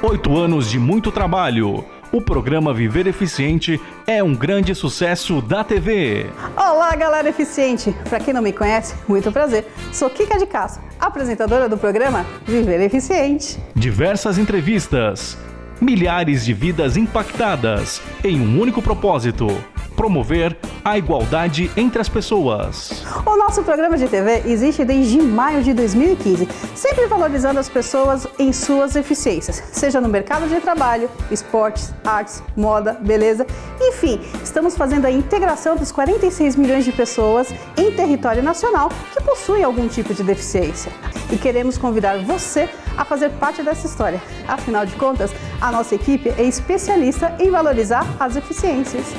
8 anos de muito trabalho. O programa Viver Eficiente é um grande sucesso da TV. Olá, galera eficiente! Para quem não me conhece, muito prazer. Sou Kika de Castro, apresentadora do programa Viver Eficiente. Diversas entrevistas, milhares de vidas impactadas em um único propósito: promover a igualdade entre as pessoas. O nosso programa de TV existe desde maio de 2015, sempre valorizando as pessoas em suas eficiências, seja no mercado de trabalho, esportes, artes, moda, beleza, enfim, estamos fazendo a integração dos 46 milhões de pessoas em território nacional que possuem algum tipo de deficiência. E queremos convidar você a fazer parte dessa história. Afinal de contas, a nossa equipe é especialista em valorizar as eficiências.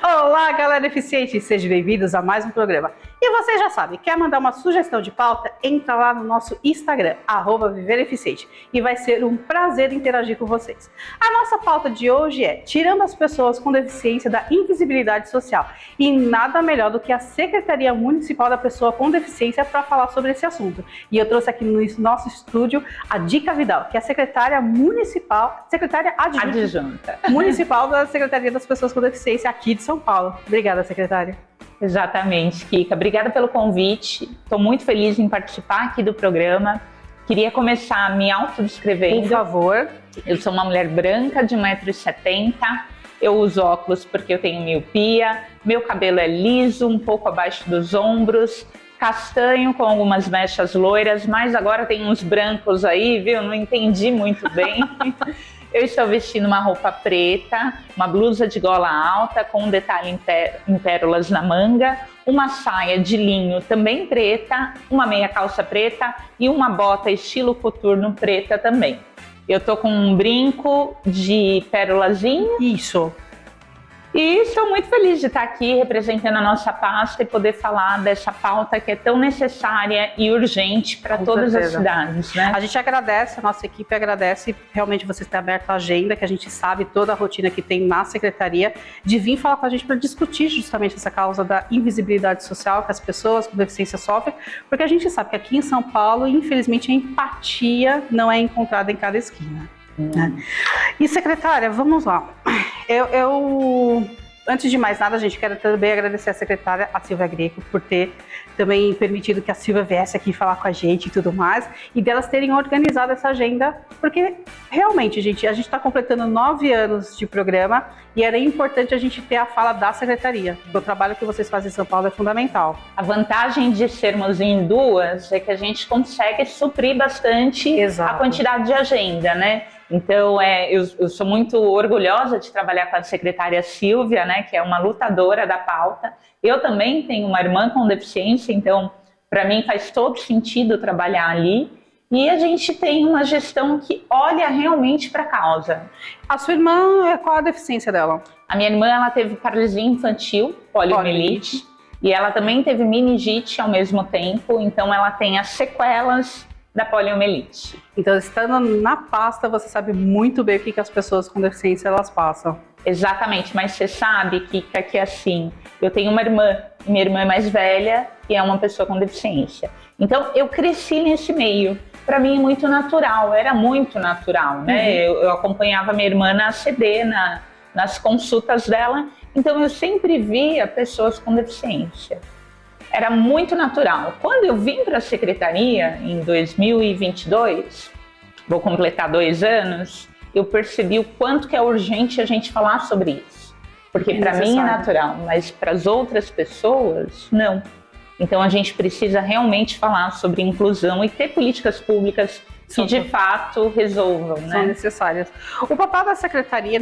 Olá, galera eficiente! Sejam bem-vindos a mais um programa. E você já sabe, quer mandar uma sugestão de pauta? Entra lá no nosso Instagram, @vivereficiente, e vai ser um prazer interagir com vocês. A nossa pauta de hoje é tirando as pessoas com deficiência da invisibilidade social. E nada melhor do que a Secretaria Municipal da Pessoa com Deficiência para falar sobre esse assunto. E eu trouxe aqui no nosso estúdio a Dica Vidal, que é a secretária adjunta municipal da Secretaria das Pessoas com Deficiência aqui de São Paulo. Obrigada, secretária. Exatamente, Kika. Obrigada pelo convite. Estou muito feliz em participar aqui do programa. Queria começar me autodescrevendo. Por favor. Eu sou uma mulher branca de 1,70 m. Eu uso óculos porque eu tenho miopia. Meu cabelo é liso, um pouco abaixo dos ombros. Castanho com algumas mechas loiras, mas agora tem uns brancos aí, viu? Não entendi muito bem. Eu estou vestindo uma roupa preta, uma blusa de gola alta com um detalhe em pérolas na manga, uma saia de linho também preta, uma meia calça preta e uma bota estilo coturno preta também. Eu tô com um brinco de pérolazinho. Isso. E estou muito feliz de estar aqui representando a nossa pasta e poder falar dessa pauta que é tão necessária e urgente para todas as cidades, né? A gente agradece, a nossa equipe agradece realmente você ter aberto a agenda, que a gente sabe toda a rotina que tem na secretaria, de vir falar com a gente para discutir justamente essa causa da invisibilidade social que as pessoas com deficiência sofrem, porque a gente sabe que aqui em São Paulo, infelizmente, a empatia não é encontrada em cada esquina. E secretária, vamos lá. Antes de mais nada, a gente quer também agradecer a secretária, a Silvia Greco, por ter também permitido que a Silvia viesse aqui falar com a gente e tudo mais, e delas terem organizado essa agenda, porque realmente, gente, a gente está completando 9 anos de programa e era importante a gente ter a fala da secretaria. O trabalho que vocês fazem em São Paulo é fundamental. A vantagem de sermos em duas é que a gente consegue suprir bastante a quantidade de agenda, né? Então, eu sou muito orgulhosa de trabalhar com a secretária Silvia, né, que é uma lutadora da pauta. Eu também tenho uma irmã com deficiência, então, para mim faz todo sentido trabalhar ali. E a gente tem uma gestão que olha realmente para a causa. A sua irmã, qual a deficiência dela? A minha irmã, ela teve paralisia infantil, poliomielite, e ela também teve meningite ao mesmo tempo, então ela tem as sequelas da poliomielite. Então, estando na pasta, você sabe muito bem o que as pessoas com deficiência elas passam. Exatamente, mas você sabe, Kika, que assim, eu tenho uma irmã, minha irmã é mais velha e é uma pessoa com deficiência. Então, eu cresci nesse meio. Para mim, muito natural, era muito natural, né? Eu acompanhava minha irmã na ACD, nas consultas dela, então eu sempre via pessoas com deficiência. Era muito natural. Quando eu vim para a secretaria, em 2022, vou completar 2 anos, eu percebi o quanto que é urgente a gente falar sobre isso. Porque para mim é natural, mas para as outras pessoas, não. Então a gente precisa realmente falar sobre inclusão e ter políticas públicas que de fato resolvam, né? São necessárias. O papel da secretaria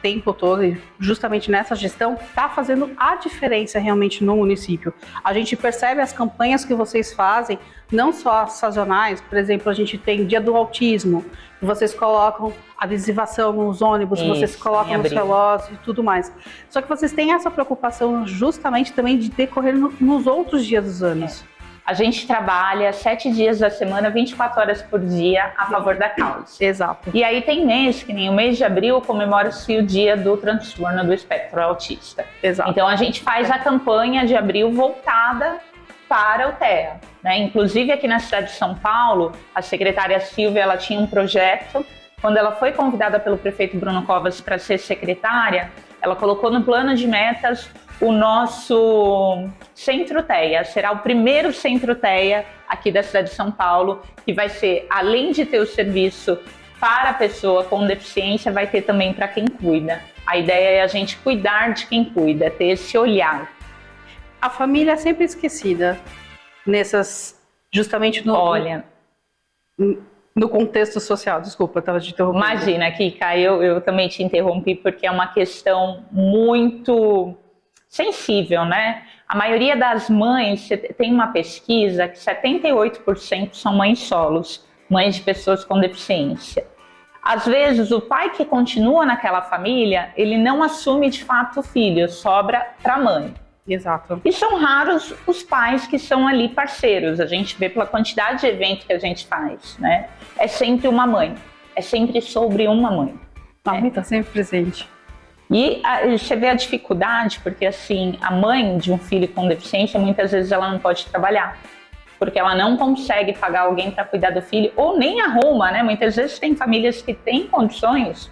tempo todo, e justamente nessa gestão, está fazendo a diferença realmente no município. A gente percebe as campanhas que vocês fazem, não só as sazonais, por exemplo, a gente tem Dia do Autismo, que vocês colocam adesivação nos ônibus, Isso, vocês colocam nos relógios e tudo mais. Só que vocês têm essa preocupação justamente também de decorrer nos outros dias dos anos. A gente trabalha 7 dias da semana, 24 horas por dia, a favor da causa. Exato. E aí tem mês, que nem o mês de abril, comemora-se o dia do transtorno do espectro autista. Exato. Então a gente faz a campanha de abril voltada para o TEA, né? Inclusive aqui na cidade de São Paulo, a secretária Silvia, ela tinha um projeto. Quando ela foi convidada pelo prefeito Bruno Covas para ser secretária, ela colocou no plano de metas o nosso Centro TEA. Será o primeiro Centro TEA aqui da cidade de São Paulo, que vai ser, além de ter o serviço para a pessoa com deficiência, vai ter também para quem cuida. A ideia é a gente cuidar de quem cuida, ter esse olhar. A família é sempre esquecida justamente no contexto social. Desculpa, estava te interrompendo. Imagina, Kika, eu também te interrompi porque é uma questão muito sensível, né? A maioria das mães, tem uma pesquisa que 78% são mães solos, mães de pessoas com deficiência. Às vezes, o pai que continua naquela família, ele não assume de fato o filho, sobra para a mãe. Exato. E são raros os pais que são ali parceiros, a gente vê pela quantidade de evento que a gente faz, né? É sempre uma mãe, é sempre sobre uma mãe. A mãe está sempre presente. E você vê a dificuldade, porque assim, a mãe de um filho com deficiência, muitas vezes ela não pode trabalhar, porque ela não consegue pagar alguém para cuidar do filho, ou nem arruma, né? Muitas vezes tem famílias que têm condições,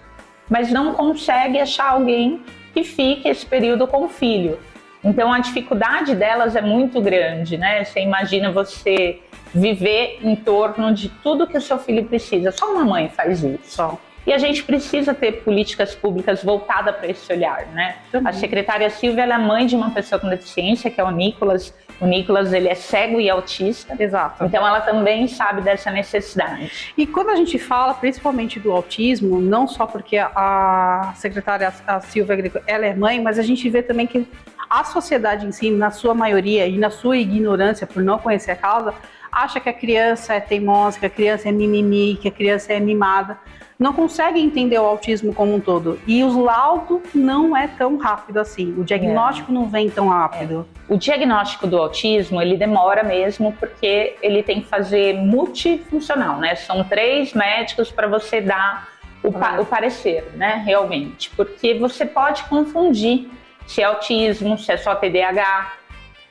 mas não consegue achar alguém que fique esse período com o filho. Então a dificuldade delas é muito grande, né? Você imagina você viver em torno de tudo que o seu filho precisa. Só uma mãe faz isso. Só. E a gente precisa ter políticas públicas voltadas para esse olhar, né? A secretária Silvia, ela é mãe de uma pessoa com deficiência, que é o Nicolas. O Nicolas, ele é cego e autista. Exato. Então ela também sabe dessa necessidade. E quando a gente fala principalmente do autismo, não só porque a secretária a Silvia, ela é mãe, mas a gente vê também que a sociedade em si, na sua maioria e na sua ignorância por não conhecer a causa, acha que a criança é teimosa, que a criança é mimimi, que a criança é mimada. Não consegue entender o autismo como um todo. E o laudo não é tão rápido assim. O diagnóstico não vem tão rápido. O diagnóstico do autismo, ele demora mesmo porque ele tem que fazer multifuncional, né? São 3 médicos para você dar o parecer, né? Realmente. Porque você pode confundir se é autismo, se é só TDAH,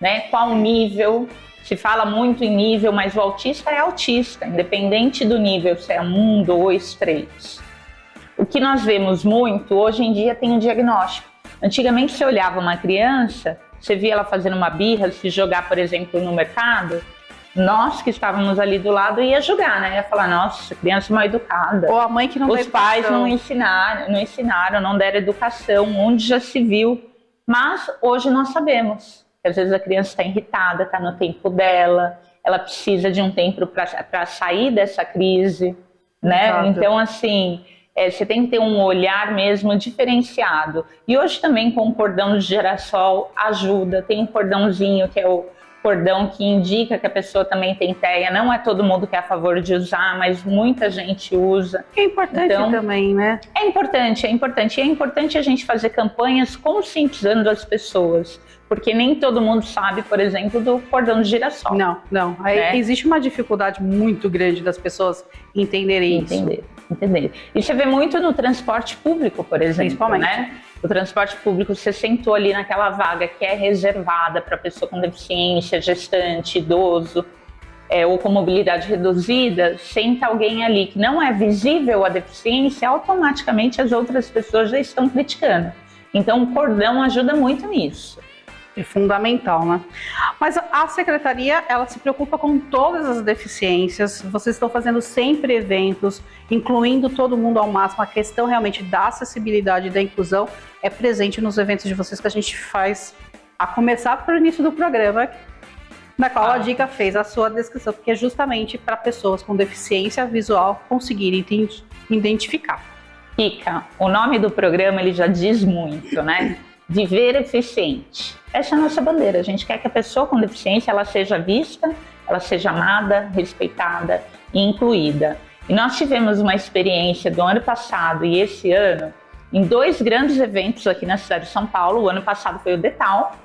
né? Qual nível. Se fala muito em nível, mas o autista é autista, independente do nível, se é 1, 2, 3. O que nós vemos muito, hoje em dia tem um diagnóstico. Antigamente você olhava uma criança, você via ela fazendo uma birra, se jogar, por exemplo, no mercado, nós que estávamos ali do lado ia julgar, né? Ia falar, nossa, criança mal educada. Ou a mãe que não deu educação. Os pais não ensinaram, não deram educação, onde já se viu. Mas hoje nós sabemos. Às vezes a criança está irritada, está no tempo dela, ela precisa de um tempo para sair dessa crise, né? Exato. Então, assim, você tem que ter um olhar mesmo diferenciado. E hoje também com o cordão de girassol ajuda, tem um cordãozinho que é o cordão que indica que a pessoa também tem TEA. Não é todo mundo que é a favor de usar, mas muita gente usa. É importante então, também, né? É importante. E é importante a gente fazer campanhas conscientizando as pessoas. Porque nem todo mundo sabe, por exemplo, do cordão de girassol. Não. Aí existe uma dificuldade muito grande das pessoas entenderem isso. Entender. E você vê muito no transporte público, por exemplo, principalmente, né? O transporte público, você sentou ali naquela vaga que é reservada para pessoa com deficiência, gestante, idoso, ou com mobilidade reduzida, senta alguém ali que não é visível a deficiência, automaticamente as outras pessoas já estão criticando. Então o cordão ajuda muito nisso. É fundamental, né? Mas a secretaria, ela se preocupa com todas as deficiências. Vocês estão fazendo sempre eventos, incluindo todo mundo ao máximo. A questão realmente da acessibilidade e da inclusão é presente nos eventos de vocês que a gente faz, a começar pelo início do programa, na qual a Dica fez a sua descrição, porque é justamente para pessoas com deficiência visual conseguirem identificar. Kika, o nome do programa ele já diz muito, né? Viver eficiente. Essa é a nossa bandeira. A gente quer que a pessoa com deficiência ela seja vista, ela seja amada, respeitada e incluída. E nós tivemos uma experiência do ano passado e esse ano em 2 grandes eventos aqui na cidade de São Paulo. O ano passado foi o Detal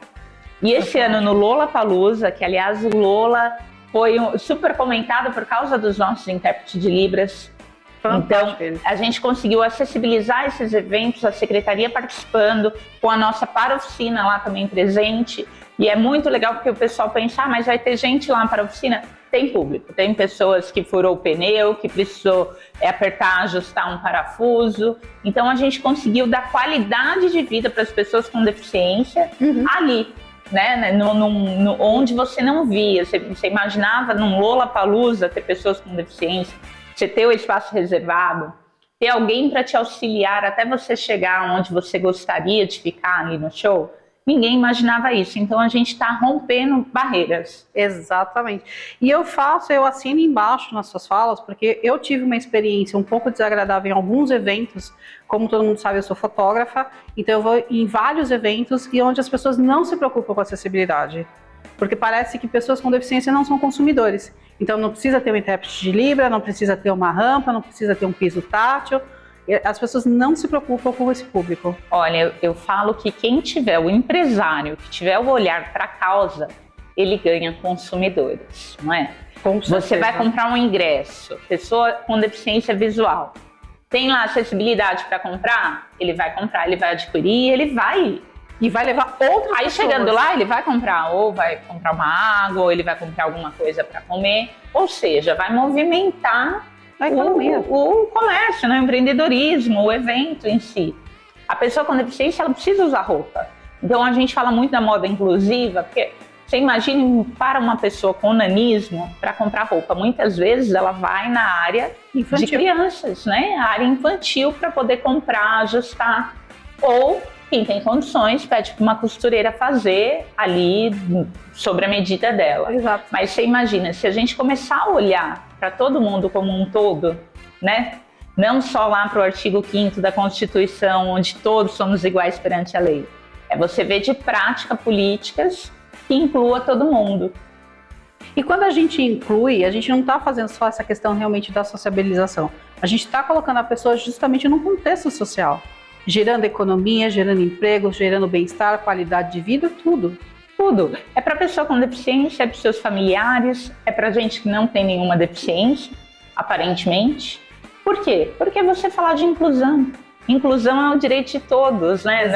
e esse ano no Lollapalooza, que aliás o Lola foi super comentado por causa dos nossos intérpretes de Libras. Fantástico. Então, a gente conseguiu acessibilizar esses eventos, a secretaria participando, com a nossa para-oficina lá também presente. E é muito legal porque o pessoal pensa, mas vai ter gente lá para a oficina? Tem público, tem pessoas que furou o pneu, que precisou apertar, ajustar um parafuso. Então, a gente conseguiu dar qualidade de vida para as pessoas com deficiência ali. Né, onde você não via, você imaginava num Lollapalooza ter pessoas com deficiência, você ter o espaço reservado, ter alguém para te auxiliar até você chegar onde você gostaria de ficar ali no show. Ninguém imaginava isso, então a gente está rompendo barreiras. Exatamente. E eu assino embaixo nas suas falas, porque eu tive uma experiência um pouco desagradável em alguns eventos. Como todo mundo sabe, eu sou fotógrafa, então eu vou em vários eventos e onde as pessoas não se preocupam com a acessibilidade. Porque parece que pessoas com deficiência não são consumidores. Então não precisa ter um intérprete de Libra, não precisa ter uma rampa, não precisa ter um piso tátil. As pessoas não se preocupam com esse público. Olha, eu falo que quem tiver, o empresário, que tiver o olhar para a causa, ele ganha consumidores, não é? Você vai comprar um ingresso, pessoa com deficiência visual, tem lá acessibilidade para comprar? Ele vai comprar, ele vai adquirir, ele vai. E vai levar outras Aí pessoas. Chegando lá, ele vai comprar, ou vai comprar uma água, ou ele vai comprar alguma coisa para comer. Ou seja, vai movimentar o comércio, né? O empreendedorismo, o evento em si. A pessoa com deficiência, ela precisa usar roupa. Então, a gente fala muito da moda inclusiva, porque você imagine para uma pessoa com nanismo, para comprar roupa, muitas vezes ela vai na área infantil. De crianças, né? A área infantil para poder comprar, ajustar. Ou quem tem condições pede para uma costureira fazer ali sobre a medida dela. Exato. Mas você imagina, se a gente começar a olhar para todo mundo como um todo, né? Não só lá para o artigo 5º da Constituição, onde todos somos iguais perante a lei. É você ver de prática políticas que inclua todo mundo. E quando a gente inclui, a gente não está fazendo só essa questão realmente da sociabilização. A gente está colocando a pessoa justamente num contexto social. Gerando economia, gerando emprego, gerando bem-estar, qualidade de vida, tudo. Tudo. É para a pessoa com deficiência, é para os seus familiares, é para gente que não tem nenhuma deficiência, aparentemente. Por quê? Porque você falar de inclusão. Inclusão é o direito de todos, né?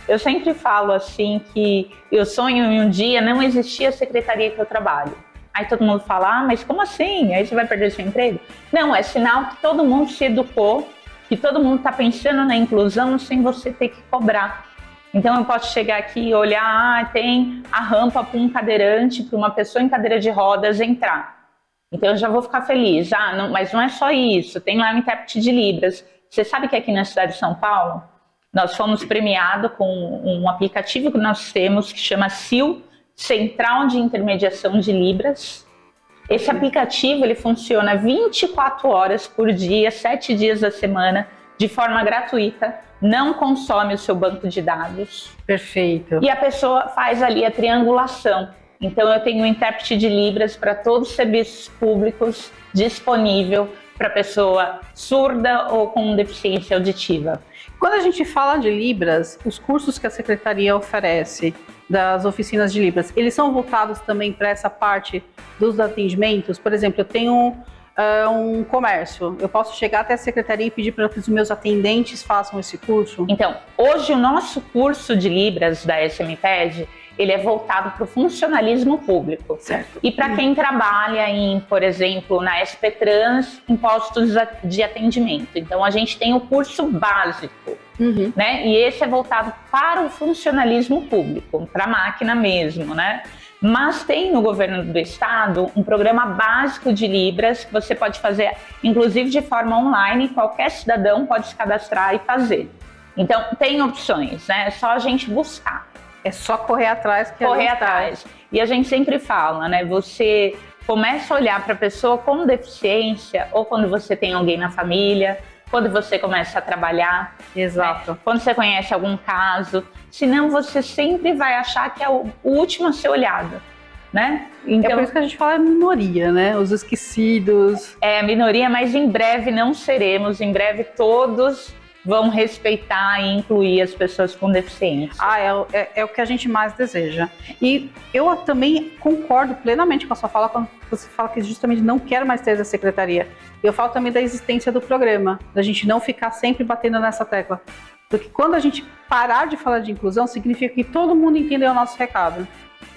Eu sempre falo assim que eu sonho em um dia não existir a secretaria que eu trabalho. Aí todo mundo fala, mas como assim? Aí você vai perder seu emprego? Não, é sinal que todo mundo se educou, que todo mundo está pensando na inclusão sem você ter que cobrar. Então eu posso chegar aqui e olhar, tem a rampa para um cadeirante, para uma pessoa em cadeira de rodas entrar. Então eu já vou ficar feliz. Mas não é só isso, tem lá um intérprete de Libras. Você sabe que aqui na cidade de São Paulo, nós fomos premiados com um aplicativo que nós temos que chama CIL, Central de Intermediação de Libras. Esse aplicativo ele funciona 24 horas por dia, 7 dias da semana, de forma gratuita, não consome o seu banco de dados. Perfeito. E a pessoa faz ali a triangulação. Então eu tenho um intérprete de Libras para todos os serviços públicos disponível para pessoa surda ou com deficiência auditiva. Quando a gente fala de Libras, os cursos que a Secretaria oferece das oficinas de Libras, eles são voltados também para essa parte dos atendimentos? Por exemplo, eu tenho um comércio, eu posso chegar até a Secretaria e pedir para que os meus atendentes façam esse curso? Então, hoje o nosso curso de Libras da SMPED, ele é voltado para o funcionalismo público. Certo. E para quem trabalha em, por exemplo, na SP Trans, em postos de atendimento. Então, a gente tem o curso básico, né? E esse é voltado para o funcionalismo público, para a máquina mesmo, né? Mas tem no governo do estado um programa básico de Libras que você pode fazer, inclusive de forma online, qualquer cidadão pode se cadastrar e fazer. Então, tem opções, né? É só a gente buscar. É só correr atrás que correr atrás. E a gente sempre fala, né? Você começa a olhar para a pessoa com deficiência ou quando você tem alguém na família, quando você começa a trabalhar. Exato. Né? Quando você conhece algum caso. Senão você sempre vai achar que é o último a ser olhado. Né? Então, é por isso que a gente fala minoria, né? Os esquecidos. É a minoria, mas em breve não seremos. Em breve todos vão respeitar e incluir as pessoas com deficiência. É o que a gente mais deseja. E eu também concordo plenamente com a sua fala quando você fala que justamente não quer mais ter essa secretaria. Eu falo também da existência do programa, da gente não ficar sempre batendo nessa tecla. Porque quando a gente parar de falar de inclusão, significa que todo mundo entendeu o nosso recado.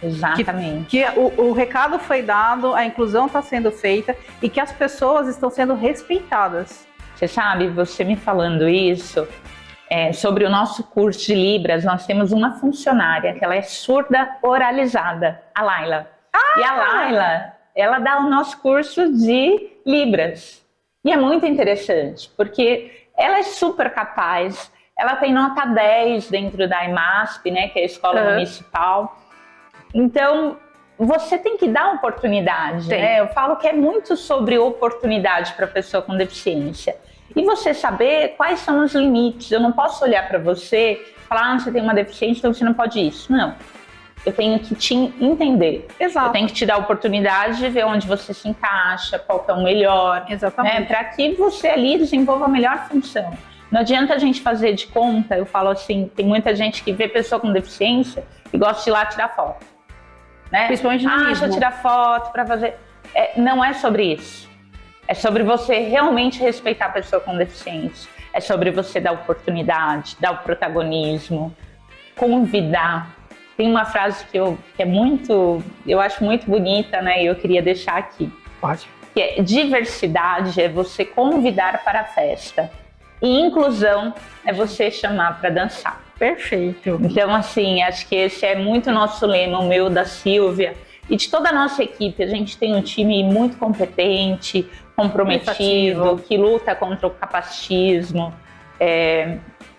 Exatamente. Que o recado foi dado, a inclusão está sendo feita e que as pessoas estão sendo respeitadas. Você sabe, você me falando isso, sobre o nosso curso de Libras, nós temos uma funcionária que ela é surda oralizada, a Laila. E a Laila, ela dá o nosso curso de Libras. E é muito interessante, porque ela é super capaz, ela tem nota 10 dentro da EMASP, né, que é a escola municipal. Então, você tem que dar oportunidade, né? Eu falo que é muito sobre oportunidade para a pessoa com deficiência. E você saber quais são os limites. Eu não posso olhar para você e falar, você tem uma deficiência, então você não pode isso. Não. Eu tenho que te entender. Exato. Eu tenho que te dar a oportunidade de ver onde você se encaixa, qual que é o melhor. Exatamente. Né? Para que você ali desenvolva a melhor função. Não adianta a gente fazer de conta, eu falo assim, tem muita gente que vê pessoa com deficiência e gosta de ir lá tirar foto. Né? Principalmente no deixa eu tirar foto para fazer. Não é sobre isso. É sobre você realmente respeitar a pessoa com deficiência. É sobre você dar oportunidade, dar o protagonismo, convidar. Tem uma frase que eu acho muito bonita, né? E eu queria deixar aqui. Pode. Que é: diversidade é você convidar para a festa. E inclusão é você chamar para dançar. Perfeito. Então, assim, acho que esse é muito nosso lema, o meu, da Silvia, e de toda a nossa equipe. A gente tem um time muito competente, comprometido, que luta contra o capacitismo.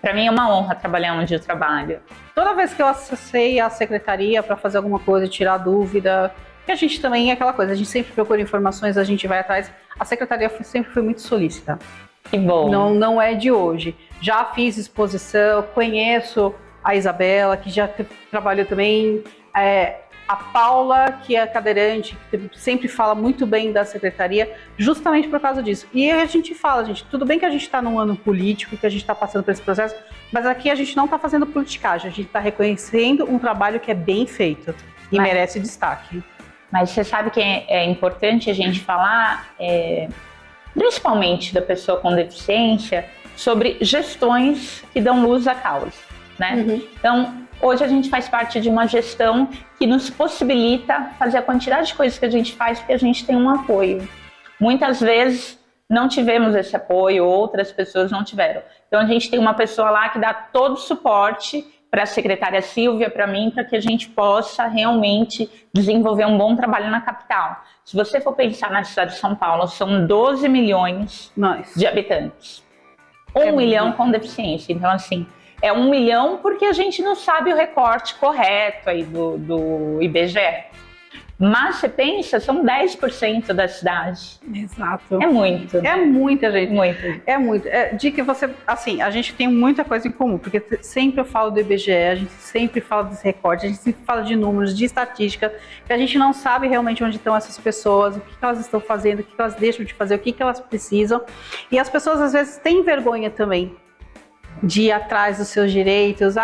Para mim é uma honra trabalhar onde eu trabalho. Toda vez que eu acessei a secretaria para fazer alguma coisa, tirar dúvida, que a gente também é aquela coisa, a gente sempre procura informações, a gente vai atrás. A secretaria sempre foi muito solícita. Que bom. Não é de hoje. Já fiz exposição, conheço a Isabela, que já trabalhou também, a Paula, que é cadeirante, que sempre fala muito bem da secretaria, justamente por causa disso. E a gente fala, tudo bem que a gente está num ano político, que a gente está passando por esse processo, mas aqui a gente não está fazendo politicagem, a gente está reconhecendo um trabalho que é bem feito e merece destaque. Mas você sabe que é importante a gente falar, principalmente da pessoa com deficiência, sobre gestões que dão luz à causa, né? Uhum. Então, hoje a gente faz parte de uma gestão que nos possibilita fazer a quantidade de coisas que a gente faz porque a gente tem um apoio. Muitas vezes não tivemos esse apoio, outras pessoas não tiveram. Então, a gente tem uma pessoa lá que dá todo o suporte para a secretária Silvia, para mim, para que a gente possa realmente desenvolver um bom trabalho na capital. Se você for pensar na cidade de São Paulo, são 12 milhões de habitantes. 1 milhão com deficiência. Então, assim, é 1 milhão porque a gente não sabe o recorte correto aí do IBGE. Mas você pensa, são 10% da cidade. Exato. É muito. É muita gente. Muito. É muito. De que você, assim, a gente tem muita coisa em comum, porque sempre eu falo do IBGE, a gente sempre fala desse recorte, a gente sempre fala de números, de estatística, que a gente não sabe realmente onde estão essas pessoas, o que elas estão fazendo, o que elas deixam de fazer, o que elas precisam. E as pessoas, às vezes, têm vergonha também de ir atrás dos seus direitos,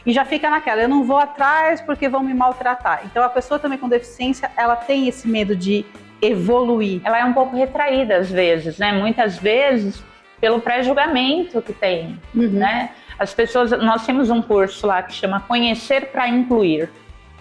e já fica naquela, eu não vou atrás porque vão me maltratar. Então a pessoa também com deficiência, ela tem esse medo de evoluir. Ela é um pouco retraída às vezes, né? Muitas vezes pelo pré-julgamento que tem, né? As pessoas, nós temos um curso lá que chama Conhecer para Incluir.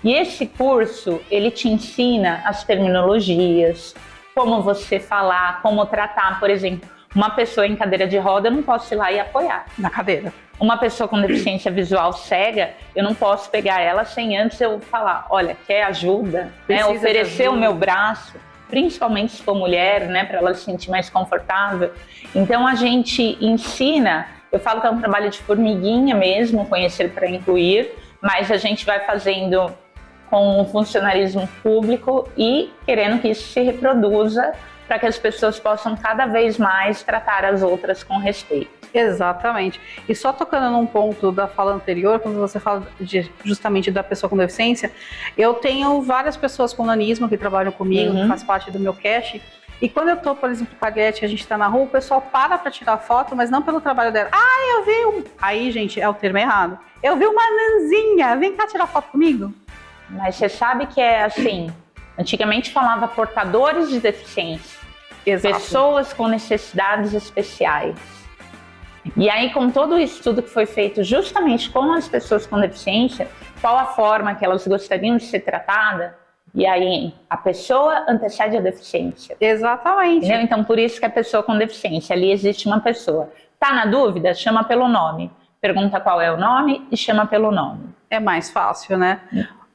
E esse curso, ele te ensina as terminologias, como você falar, como tratar, por exemplo, uma pessoa em cadeira de roda, eu não posso ir lá e apoiar. Na cadeira. Uma pessoa com deficiência visual cega, eu não posso pegar ela sem antes eu falar, olha, quer ajuda? Né? Oferecer o meu braço, principalmente se for mulher, né, para ela se sentir mais confortável. Então a gente ensina, eu falo que é um trabalho de formiguinha mesmo, conhecer para incluir, mas a gente vai fazendo com o funcionarismo público e querendo que isso se reproduza para que as pessoas possam cada vez mais tratar as outras com respeito. Exatamente. E só tocando num ponto da fala anterior, quando você fala justamente da pessoa com deficiência, eu tenho várias pessoas com nanismo que trabalham comigo, que faz parte do meu cast. E quando eu tô, por exemplo, com a Guete, a gente tá na rua, o pessoal para tirar foto, mas não pelo trabalho dela. Ah, eu vi um... Aí, gente, é o termo errado. Eu vi uma nanzinha, vem cá tirar foto comigo. Mas você sabe que é assim, antigamente falava portadores de deficiência, Exato. Pessoas com necessidades especiais. E aí, com todo o estudo que foi feito justamente com as pessoas com deficiência, qual a forma que elas gostariam de ser tratadas, e aí a pessoa antecede a deficiência. Exatamente. Entendeu? Então, por isso que a pessoa com deficiência, ali existe uma pessoa. Tá na dúvida? Chama pelo nome. Pergunta qual é o nome e chama pelo nome. É mais fácil, né?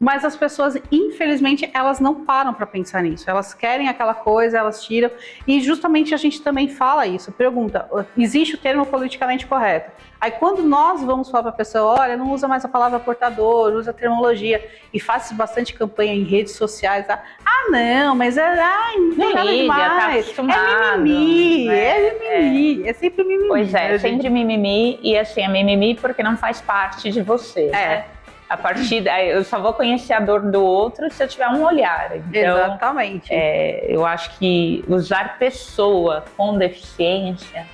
Mas as pessoas, infelizmente, elas não param para pensar nisso. Elas querem aquela coisa, elas tiram. E justamente a gente também fala isso. Pergunta, existe o termo politicamente correto. Aí quando nós vamos falar para a pessoa, olha, não usa mais a palavra portador, usa a terminologia. E faz bastante campanha em redes sociais. Tá? Ah, não, mas não tem nada demais. Tá é mimimi, é mimimi. É sempre mimimi. Pois é, sempre mimimi. E assim, é mimimi porque não faz parte de você. Né? A partir daí, eu só vou conhecer a dor do outro se eu tiver um olhar. Então, exatamente. Eu acho que usar pessoa com deficiência,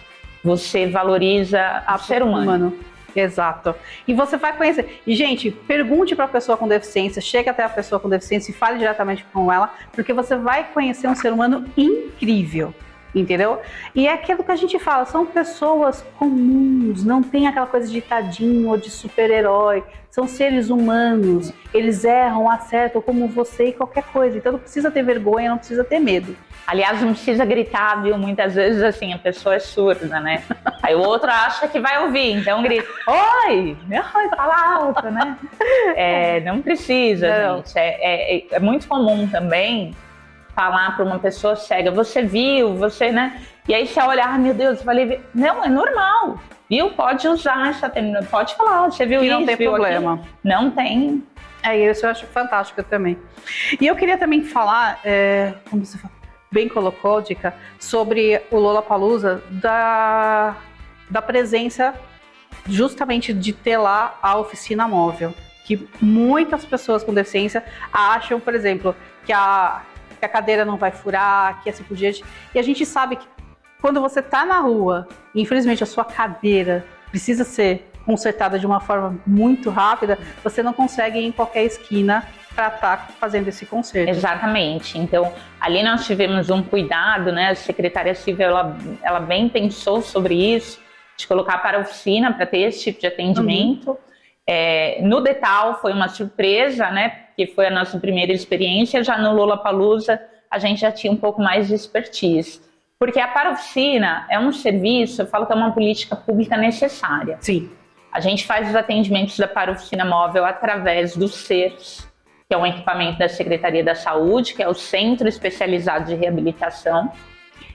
você valoriza o ser humano. Exato. E você vai conhecer. E, gente, pergunte para a pessoa com deficiência, chegue até a pessoa com deficiência e fale diretamente com ela, porque você vai conhecer um ser humano incrível. Entendeu? E é aquilo que a gente fala, são pessoas comuns, não tem aquela coisa de tadinho ou de super-herói, são seres humanos, eles erram, acertam como você e qualquer coisa, então não precisa ter vergonha, não precisa ter medo. Aliás, não precisa gritar, viu? Muitas vezes, assim, a pessoa é surda, né? Aí o outro acha que vai ouvir, então grita, oi, fala alto, né? Não precisa, gente. É muito comum também falar para uma pessoa cega, você viu, você, né? E aí você olha, meu Deus, eu falei, não, é normal, viu? Pode usar essa terminologia, pode falar, você viu que isso, não tem problema. Aqui? Não tem. Isso eu acho fantástico também. E eu queria também falar, como você bem colocou, Dica, sobre o Lollapalooza, da presença justamente de ter lá a oficina móvel, que muitas pessoas com deficiência acham, por exemplo, que a cadeira não vai furar, que assim por diante. E a gente sabe que quando você está na rua, infelizmente a sua cadeira precisa ser consertada de uma forma muito rápida, você não consegue ir em qualquer esquina para estar fazendo esse conserto. Exatamente. Então, ali nós tivemos um cuidado, né? A secretária Silvia, ela bem pensou sobre isso, de colocar para a oficina, para ter esse tipo de atendimento. No Detal foi uma surpresa, né? Que foi a nossa primeira experiência. Já no Lollapalooza, a gente já tinha um pouco mais de expertise. Porque a para-oficina é um serviço, eu falo que é uma política pública necessária. Sim. A gente faz os atendimentos da para-oficina móvel através do CERS, que é um equipamento da Secretaria da Saúde, que é o Centro Especializado de Reabilitação.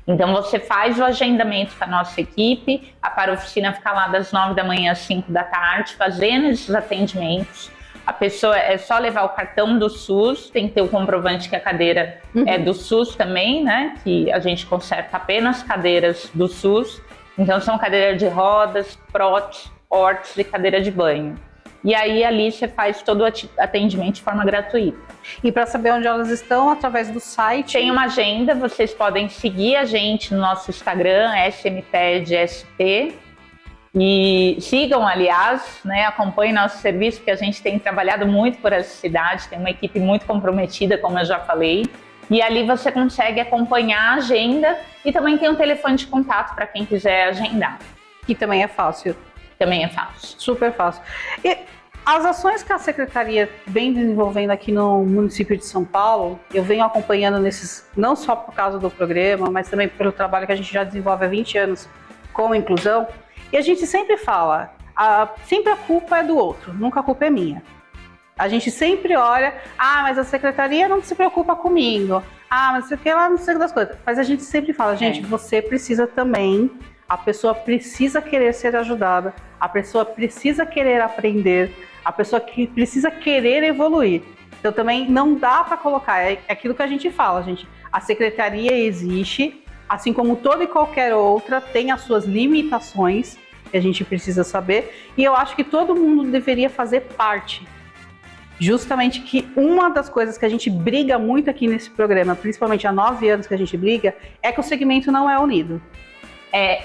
Então, você faz o agendamento com a nossa equipe, a para-oficina fica lá das 9 da manhã às 5 da tarde, fazendo esses atendimentos. A pessoa é só levar o cartão do SUS, tem que ter o comprovante que a cadeira é do SUS também, né? Que a gente conserta apenas cadeiras do SUS. Então, são cadeiras de rodas, prótese, órtese e cadeira de banho. E aí, ali você faz todo o atendimento de forma gratuita. E para saber onde elas estão, através do site... Tem uma agenda, vocês podem seguir a gente no nosso Instagram, SMPEDSP. E sigam, aliás, né, acompanhem nosso serviço, porque a gente tem trabalhado muito por essa cidade, tem uma equipe muito comprometida, como eu já falei. E ali você consegue acompanhar a agenda e também tem um telefone de contato para quem quiser agendar. Que também é fácil. Também é fácil. Super fácil. E as ações que a Secretaria vem desenvolvendo aqui no município de São Paulo, eu venho acompanhando não só por causa do programa, mas também pelo trabalho que a gente já desenvolve há 20 anos com a inclusão. E a gente sempre fala, sempre a culpa é do outro, nunca a culpa é minha. A gente sempre olha, mas a Secretaria não se preocupa comigo, mas isso aqui ela não sei das coisas. Mas a gente sempre fala, gente, você precisa também, a pessoa precisa querer ser ajudada, a pessoa precisa querer aprender, a pessoa que precisa querer evoluir. Então também não dá para colocar, é aquilo que a gente fala, gente. A secretaria existe, assim como toda e qualquer outra, tem as suas limitações, que a gente precisa saber, e eu acho que todo mundo deveria fazer parte. Justamente que uma das coisas que a gente briga muito aqui nesse programa, principalmente há 9 anos que a gente briga, é que o segmento não é unido.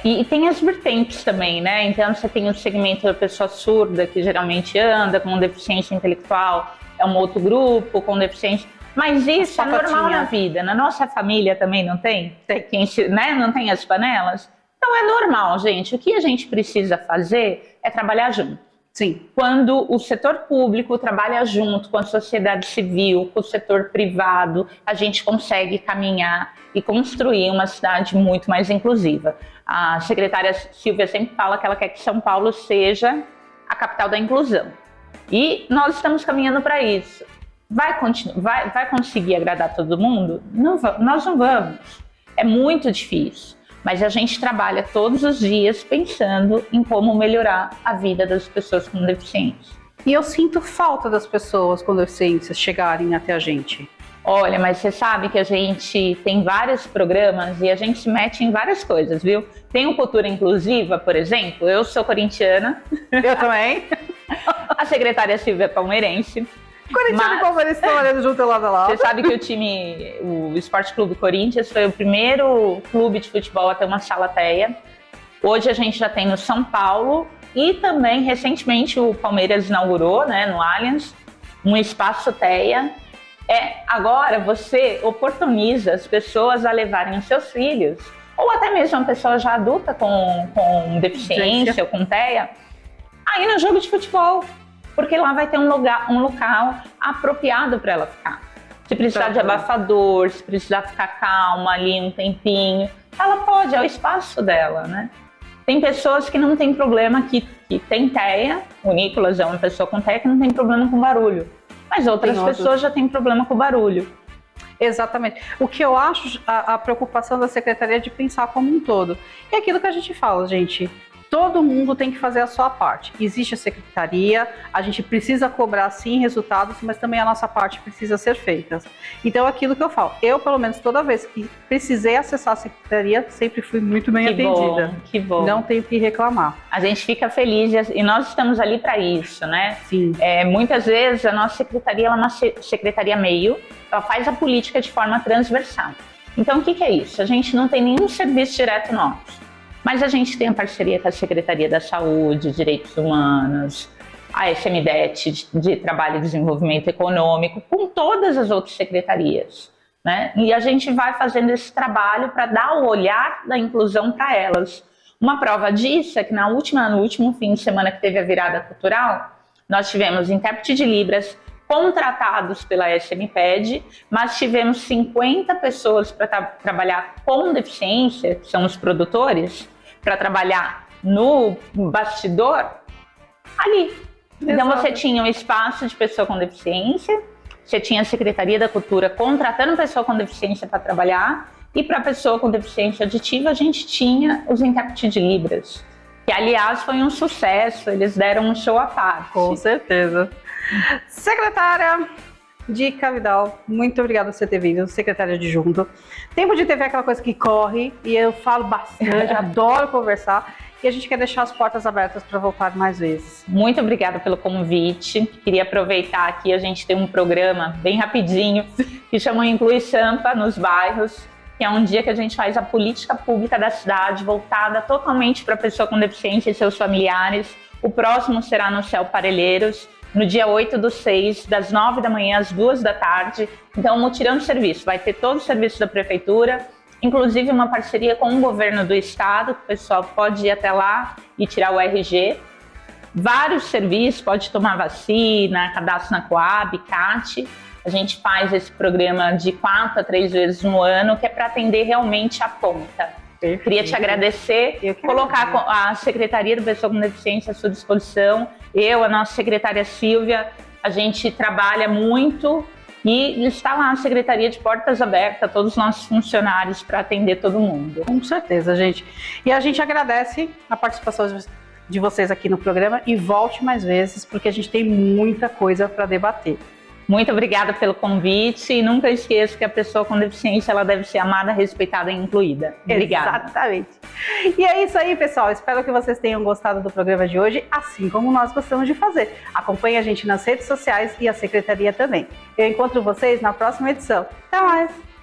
E tem as vertentes também, né? Então você tem o segmento da pessoa surda, que geralmente anda com deficiência intelectual, é um outro grupo com deficiência. Mas isso é normal na vida. Na nossa família também não tem? Quem, né? Não tem as panelas? Então é normal, gente. O que a gente precisa fazer é trabalhar junto. Sim. Quando o setor público trabalha junto com a sociedade civil, com o setor privado, a gente consegue caminhar e construir uma cidade muito mais inclusiva. A secretária Silvia sempre fala que ela quer que São Paulo seja a capital da inclusão. E nós estamos caminhando para isso. Vai conseguir agradar todo mundo? Não, nós não vamos. É muito difícil. Mas a gente trabalha todos os dias pensando em como melhorar a vida das pessoas com deficiência. E eu sinto falta das pessoas com deficiência chegarem até a gente. Olha, mas você sabe que a gente tem vários programas e a gente se mete em várias coisas, viu? Tem o Cultura Inclusiva, por exemplo. Eu sou corintiana. Eu também. A secretária Silvia é palmeirense. Corinthians e Palmeiras estão olhando junto lado a lado. Você sabe que o Esporte Clube Corinthians foi o primeiro clube de futebol a ter uma sala TEA. Hoje a gente já tem no São Paulo e também recentemente o Palmeiras inaugurou, né, no Allianz, um espaço TEA. Agora você oportuniza as pessoas a levarem os seus filhos, ou até mesmo uma pessoa já adulta com deficiência ou com TEA, aí no jogo de futebol. Porque lá vai ter um local apropriado para ela ficar. Se precisar de abafador, se precisar ficar calma ali um tempinho, ela pode, é o espaço dela, né? Tem pessoas que não tem problema, que tem TEA, o Nicolas é uma pessoa com TEA que não tem problema com barulho, mas outras pessoas já têm problema com barulho. Exatamente. O que eu acho, a preocupação da secretaria é de pensar como um todo. É aquilo que a gente fala, gente. Todo mundo tem que fazer a sua parte. Existe a secretaria, a gente precisa cobrar sim resultados, mas também a nossa parte precisa ser feita. Então é aquilo que eu falo. Eu, pelo menos, toda vez que precisei acessar a secretaria, sempre fui muito bem atendida. Que bom. Não tenho que reclamar. A gente fica feliz e nós estamos ali para isso, né? Sim. Muitas vezes a nossa secretaria ela é uma secretaria meio, ela faz a política de forma transversal. Então o que é isso? A gente não tem nenhum serviço direto nosso. Mas a gente tem a parceria com a Secretaria da Saúde, Direitos Humanos, a SMDET, de Trabalho e Desenvolvimento Econômico, com todas as outras secretarias, né? E a gente vai fazendo esse trabalho para dar o olhar da inclusão para elas. Uma prova disso é que no último fim de semana que teve a virada cultural, nós tivemos intérprete de Libras contratados pela SMPED, mas tivemos 50 pessoas para trabalhar com deficiência, que são os produtores, para trabalhar no bastidor, ali. Então você tinha um espaço de pessoa com deficiência, você tinha a Secretaria da Cultura contratando pessoa com deficiência para trabalhar, e para pessoa com deficiência auditiva a gente tinha os intérpretes de Libras, que aliás foi um sucesso, eles deram um show à parte. Com certeza. Secretária Dica Vidal, muito obrigada por você ter vindo, secretária adjunta. Tempo de TV é aquela coisa que corre e eu falo bastante, adoro conversar e a gente quer deixar as portas abertas para voltar mais vezes. Muito obrigada pelo convite. Queria aproveitar aqui, a gente tem um programa bem rapidinho que chama Inclui Sampa nos bairros, que é um dia que a gente faz a política pública da cidade voltada totalmente para a pessoa com deficiência e seus familiares. O próximo será no Céu Parelheiros, no dia 8/6, das 9 da manhã às 2 da tarde. Então, mutirão de serviço. Vai ter todo o serviço da prefeitura, inclusive uma parceria com o governo do estado, que o pessoal pode ir até lá e tirar o RG. Vários serviços, pode tomar vacina, cadastro na Coab, CAT. A gente faz esse programa de 4 a 3 vezes no ano, que é para atender realmente a ponta. Eu queria te agradecer, colocar a Secretaria da Pessoa com Deficiência à sua disposição. A nossa secretária Silvia, a gente trabalha muito e está lá a Secretaria de portas abertas, todos os nossos funcionários para atender todo mundo. Com certeza, gente. E a gente agradece a participação de vocês aqui no programa e volte mais vezes, porque a gente tem muita coisa para debater. Muito obrigada pelo convite e nunca esqueça que a pessoa com deficiência ela deve ser amada, respeitada e incluída. Obrigada. Exatamente. E é isso aí, pessoal. Espero que vocês tenham gostado do programa de hoje, assim como nós gostamos de fazer. Acompanhe a gente nas redes sociais e a secretaria também. Eu encontro vocês na próxima edição. Até mais!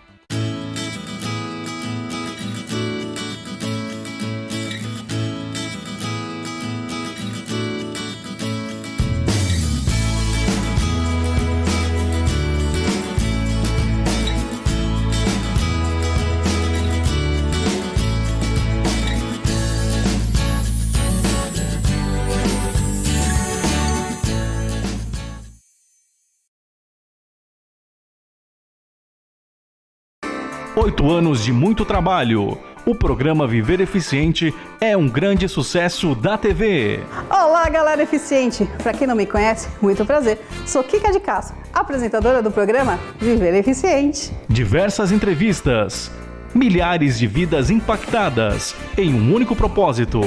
Oito anos de muito trabalho. O programa Viver Eficiente é um grande sucesso da TV. Olá, galera eficiente! Para quem não me conhece, muito prazer. Sou Kika de Castro, apresentadora do programa Viver Eficiente. Diversas entrevistas, milhares de vidas impactadas em um único propósito: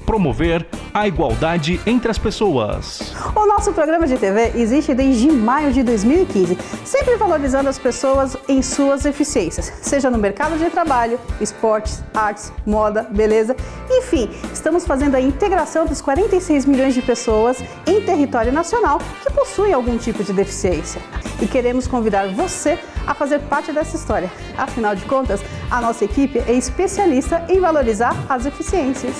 promover a igualdade entre as pessoas. O nosso programa de TV existe desde maio de 2015, sempre valorizando as pessoas em suas eficiências, seja no mercado de trabalho, esportes, artes, moda, beleza. Enfim, estamos fazendo a integração dos 46 milhões de pessoas em território nacional que possuem algum tipo de deficiência. E queremos convidar você a fazer parte dessa história. Afinal de contas, a nossa equipe é especialista em valorizar as eficiências.